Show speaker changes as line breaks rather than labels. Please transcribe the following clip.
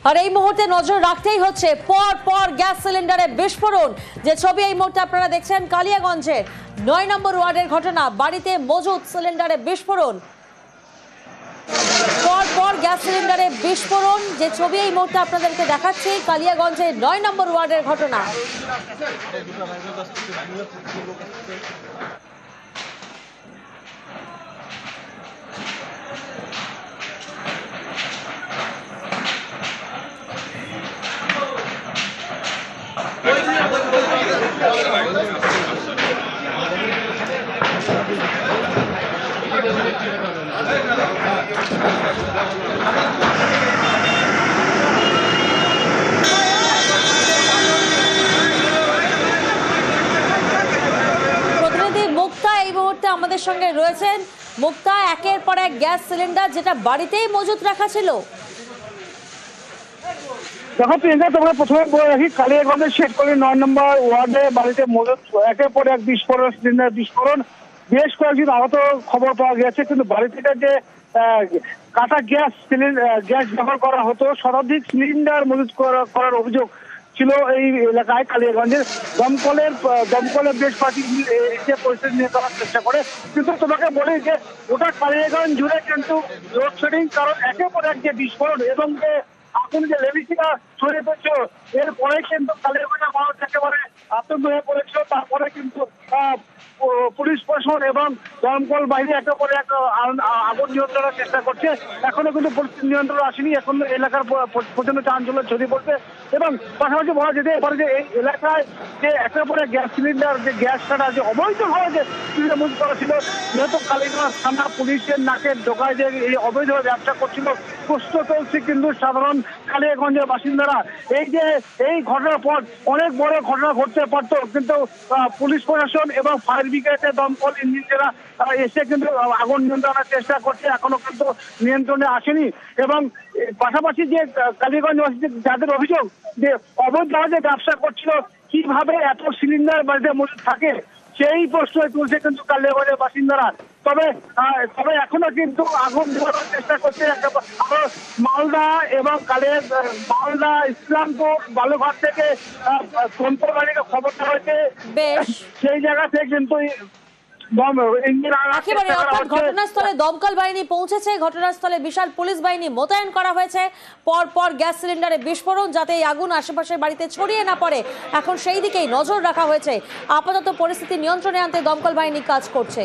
আর এই মুহূর্তে নজর রাখতেই হচ্ছে পর পর গ্যাস সিলিন্ডারে বিস্ফোরণ। যে ছবি এই মুহূর্তে আপনারা দেখছেন কালিয়াগঞ্জের 9 নম্বর ওয়ার্ডের ঘটনা। বাড়িতে মজুদ সিলিন্ডারে বিস্ফোরণ, পর পর গ্যাস সিলিন্ডারে বিস্ফোরণ। যে ছবি এই মুহূর্তে আপনাদেরকে দেখাচ্ছি কালিয়াগঞ্জের 9 নম্বর ওয়ার্ডের ঘটনা। প্রতিনিধি মুক্তা এই মুহূর্তে আমাদের সঙ্গে রয়েছেন। মুক্তা, একের পর এক গ্যাস সিলিন্ডার যেটা বাড়িতেই মজুত রাখা ছিল।
দেখো প্রিয়াঙ্কা, তোমরা প্রথমে বলে রাখি কালিয়াগঞ্জের শেঠকলি 9 নম্বর ওয়ার্ডে বাড়িতে মজুত একের পর এক বিস্ফোরণ, সিলিন্ডার বিস্ফোরণ। বেশ কয়েকজন আহত খবর পাওয়া গেছে, কিন্তু বাড়ি থেকে যে কাটা গ্যাস ব্যবহার করা হতো, শতাধিক সিলিন্ডার মজুত করার অভিযোগ ছিল এই এলাকায়। কালিয়াগঞ্জের দমকলের বেশ কয়েকটি এসে পরিস্থিতি নিয়ে করার চেষ্টা করে, কিন্তু তোমাকে বলি যে ওটা কালিয়াগঞ্জ জুড়ে কিন্তু লোডশেডিং, কারণ একের পর এক যে বিস্ফোরণ এবং যে আগুন যে লেলিকা ছড়িয়ে পড়ছে, এরপরে কিন্তু কালিয়াগঞ্জের মানুষ একেবারে আতঙ্ক হয়ে পড়েছিল। তারপরে কিন্তু পুলিশ প্রশাসন এবং দমকল বাহিনী একের পর এক আগুন নিয়ন্ত্রণের চেষ্টা করছে। এখনো কিন্তু পরিস্থিতি নিয়ন্ত্রণ আসেনি, এখন এলাকার প্রচন্ড চাঞ্চল্য ছড়িয়ে পড়ছে। এবং পাশাপাশি বলা যেতে পারে যে এই এলাকায় যে একের পর এক গ্যাস সিলিন্ডার, যে গ্যাস কাটা, যে অবৈধভাবে যে সিলিন্ডার মজুত করা ছিল, যেহেতু কালীগঞ্জ থানা পুলিশের নাকের ডোকায় যে এই অবৈধভাবে ব্যবসা করছিল, প্রশ্ন চলছে কিন্তু সাধারণ কালিয়াগঞ্জের বাসিন্দারা। এই ঘটনার পর অনেক বড় ঘটনা ঘটতে পারত, কিন্তু পুলিশ প্রশাসন এবং ফায়ার ব্রিগেডের দমকল ইঞ্জিনিয়াররা এসে কিন্তু আগুন নিয়ন্ত্রণের চেষ্টা করছে, এখনো কিন্তু নিয়ন্ত্রণে আসেনি। এবং পাশাপাশি যে কালিয়াগঞ্জ যাদের অভিযোগ যে অবৈধভাবে ব্যবসা করছিল, কিভাবে এত সিলিন্ডার বাড়িতে মজুদ থাকে, সেই প্রশ্ন তুলছে কিন্তু কালিয়াগঞ্জের বাসিন্দারা। তবে এখনো কিন্তু আগুন নিভানোর চেষ্টা করছে। মালদা এবং মালদা, ইসলামপুর, বালুঘাট থেকে তন্ত্রবাড়িকে খবর দেওয়া হয়েছে, সেই জায়গা থেকে কিন্তু
ঘটনাস্থলে দমকল বাহিনী পৌঁছেছে। ঘটনাস্থলে বিশাল পুলিশ বাহিনী মোতায়েন করা হয়েছে। পর পর গ্যাস সিলিন্ডারে বিস্ফোরণ, যাতে এই আগুন আশেপাশের বাড়িতে ছড়িয়ে না পড়ে, এখন সেই দিকেই নজর রাখা হয়েছে। আপাতত পরিস্থিতি নিয়ন্ত্রণে আনতে দমকল বাহিনী কাজ করছে।